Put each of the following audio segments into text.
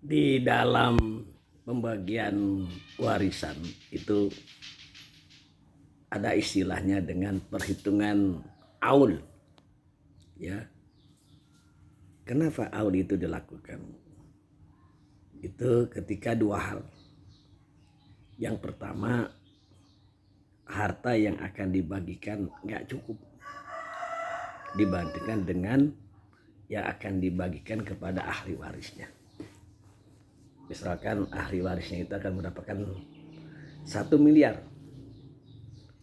Di dalam pembagian warisan itu ada istilahnya dengan perhitungan aul, ya. Kenapa aul itu dilakukan? Itu ketika dua hal. Yang pertama, harta yang akan dibagikan nggak cukup dibandingkan dengan yang akan dibagikan kepada ahli warisnya. Misalkan ahli warisnya itu akan mendapatkan 1 miliar,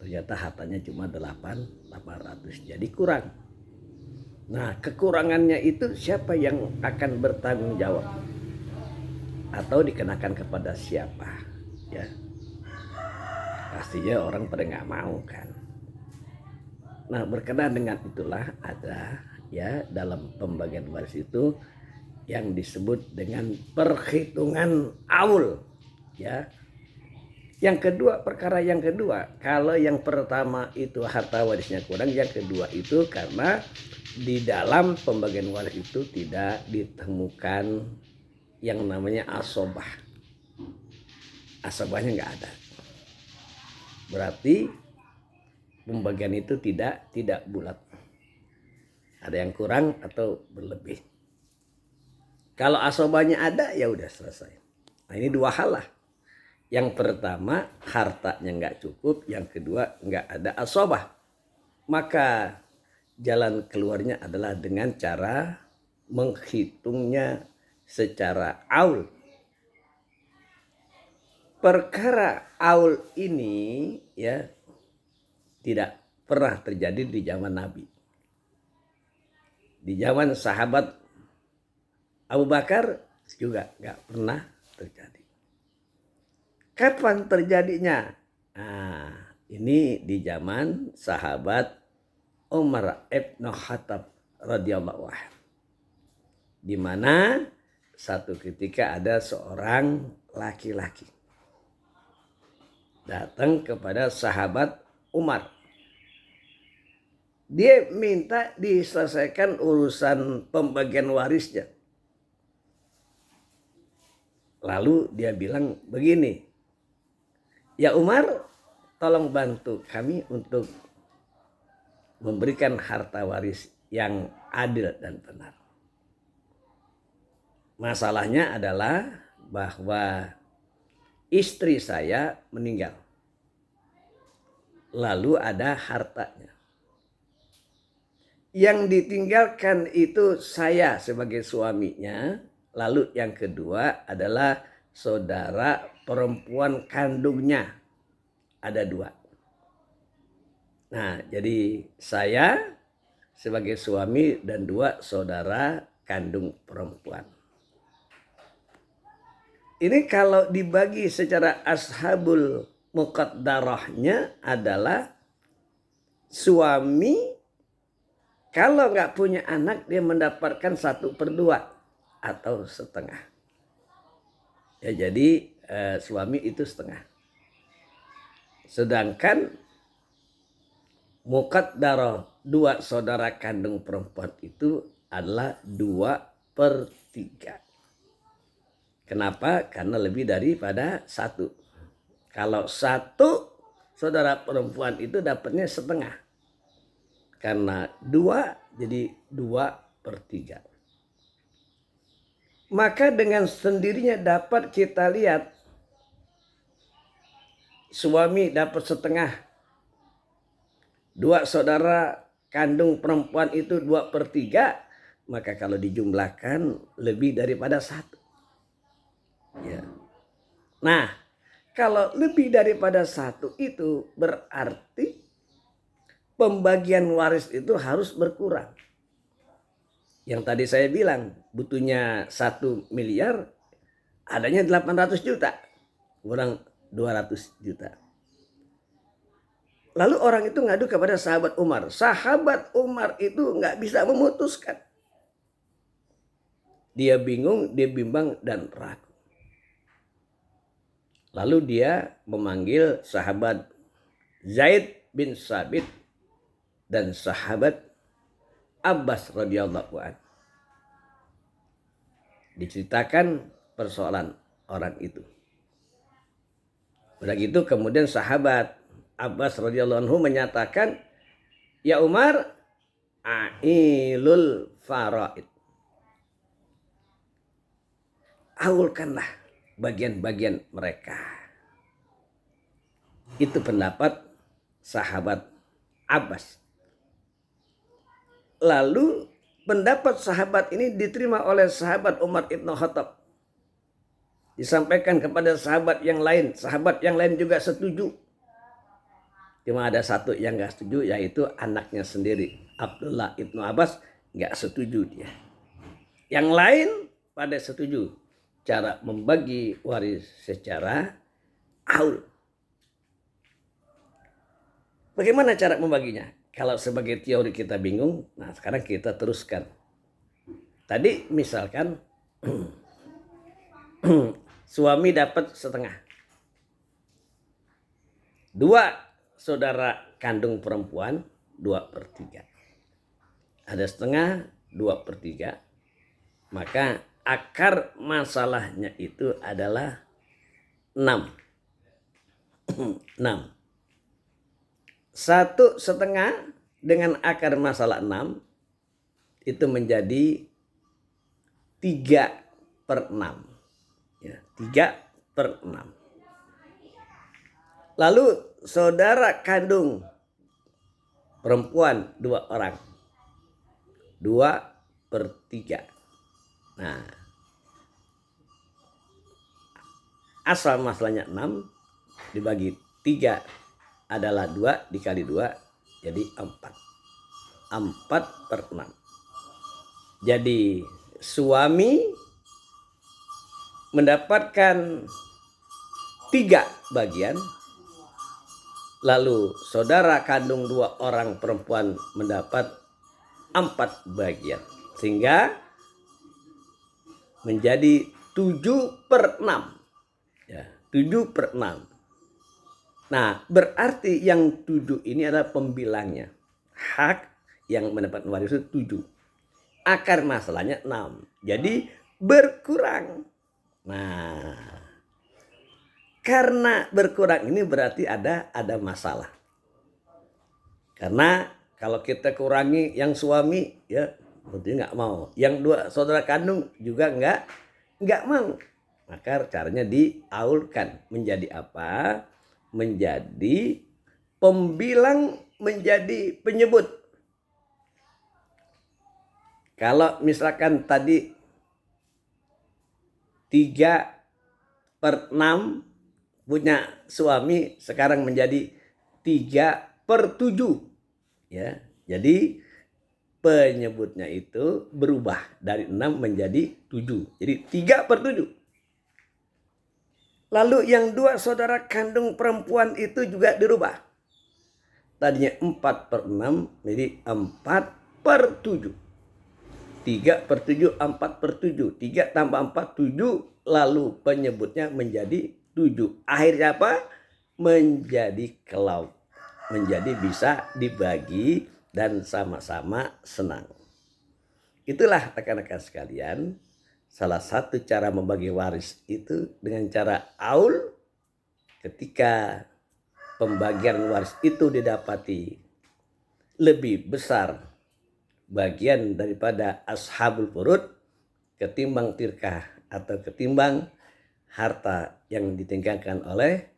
ternyata hartanya cuma 800, jadi kurang. Nah, kekurangannya itu siapa yang akan bertanggung jawab atau dikenakan kepada siapa, ya? Pastinya orang pada nggak mau kan. Nah, berkenaan dengan itulah ada ya dalam pembagian waris itu yang disebut dengan perhitungan aul, ya. Yang kedua, perkara yang kedua, kalau yang pertama itu harta warisnya kurang, yang kedua itu karena di dalam pembagian waris itu tidak ditemukan yang namanya asobah. Asobahnya nggak ada. Berarti pembagian itu tidak bulat. Ada yang kurang atau berlebih. Kalau asobahnya ada, ya udah selesai. Nah, ini dua hal lah. Yang pertama, hartanya nggak cukup. Yang kedua, nggak ada asobah. Maka jalan keluarnya adalah dengan cara menghitungnya secara aul. Perkara aul ini ya tidak pernah terjadi di zaman Nabi. Di zaman sahabat Abu Bakar juga nggak pernah terjadi. Kapan terjadinya? Nah, ini di zaman sahabat Umar ibn Khattab radhiyallahu anhu. Di mana satu ketika ada seorang laki-laki datang kepada sahabat Umar. Dia minta diselesaikan urusan pembagian warisnya. Lalu dia bilang begini, ya Umar, tolong bantu kami untuk memberikan harta waris yang adil dan benar. Masalahnya adalah bahwa istri saya meninggal. Lalu ada hartanya. Yang ditinggalkan itu saya sebagai suaminya. Lalu yang kedua adalah saudara perempuan kandungnya. Ada 2. Nah, jadi saya sebagai suami dan 2 saudara kandung perempuan. Ini kalau dibagi secara ashabul muqaddarahnya adalah suami kalau nggak punya anak dia mendapatkan 1/2 atau setengah. Ya, jadi suami itu setengah. Sedangkan muqaddarah 2 saudara kandung perempuan itu adalah 2/3. Kenapa? Karena lebih daripada 1. Kalau 1 saudara perempuan itu dapatnya setengah. Karena 2 jadi 2/3. Maka dengan sendirinya dapat kita lihat suami dapat setengah. 2 saudara kandung perempuan itu 2/3. Maka kalau dijumlahkan lebih daripada 1. Ya. Nah, kalau lebih daripada 1 itu berarti pembagian waris itu harus berkurang. Yang tadi saya bilang butuhnya 1 miliar, adanya 800 juta, kurang 200 juta. Lalu orang itu ngadu kepada sahabat Umar. Sahabat Umar itu nggak bisa memutuskan. Dia bingung, dia bimbang dan ragu. Lalu dia memanggil sahabat Zaid bin Sabit dan sahabat Abbas radhiyallahu anhu. Diceritakan persoalan orang itu. Udah gitu kemudian sahabat Abbas radhiyallahu anhu menyatakan, ya Umar, ailul faraid. Aulkanlah bagian-bagian mereka. Itu pendapat sahabat Abbas. Lalu pendapat sahabat ini diterima oleh sahabat Umar ibn Khattab. Disampaikan kepada sahabat yang lain juga setuju. Cuma ada satu yang gak setuju, yaitu anaknya sendiri, Abdullah ibnu Abbas, gak setuju dia. Yang lain pada setuju cara membagi waris secara aul. Bagaimana cara membaginya? Kalau sebagai teori kita bingung, nah sekarang kita teruskan. Tadi misalkan suami dapat setengah. 2 saudara kandung perempuan 2/3. Ada setengah 2/3. Maka akar masalahnya itu adalah 6. 6. 1/2 dengan akar masalah 6 itu menjadi 3/6. Ya, 3/6. Lalu saudara kandung perempuan 2 orang. 2/3. Nah, asal masalahnya 6 dibagi 3 adalah 2 dikali 2 jadi 4. 4/6. Jadi suami mendapatkan 3 bagian. Lalu saudara kandung 2 orang perempuan mendapat 4 bagian. Sehingga menjadi 7/6. Ya, 7/6. Nah, berarti yang 7 ini adalah pembilangnya. Hak yang mendapat waris itu 7. Akar masalahnya 6. Jadi berkurang. Nah, karena berkurang ini berarti ada masalah. Karena kalau kita kurangi yang suami, ya tentunya nggak mau. Yang 2 saudara kandung juga nggak mau. Maka caranya diaulkan menjadi apa? Menjadi pembilang, menjadi penyebut. Kalau misalkan tadi 3/6 punya suami, sekarang menjadi 3/7. Ya, jadi penyebutnya itu berubah dari 6 menjadi 7. Jadi 3/7. Lalu yang 2 saudara kandung perempuan itu juga dirubah. Tadinya 4/6 menjadi 4/7. 3/7, 4/7. 3 tambah 4, 7. Lalu penyebutnya menjadi 7. Akhirnya apa? Menjadi kelop. Menjadi bisa dibagi dan sama-sama senang. Itulah rekan-rekan sekalian. Salah satu cara membagi waris itu dengan cara aul. Ketika pembagian waris itu didapati lebih besar bagian daripada ashabul furud ketimbang tirkah atau ketimbang harta yang ditinggalkan oleh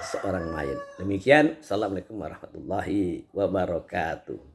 seorang lain. Demikian. Assalamualaikum warahmatullahi wabarakatuh.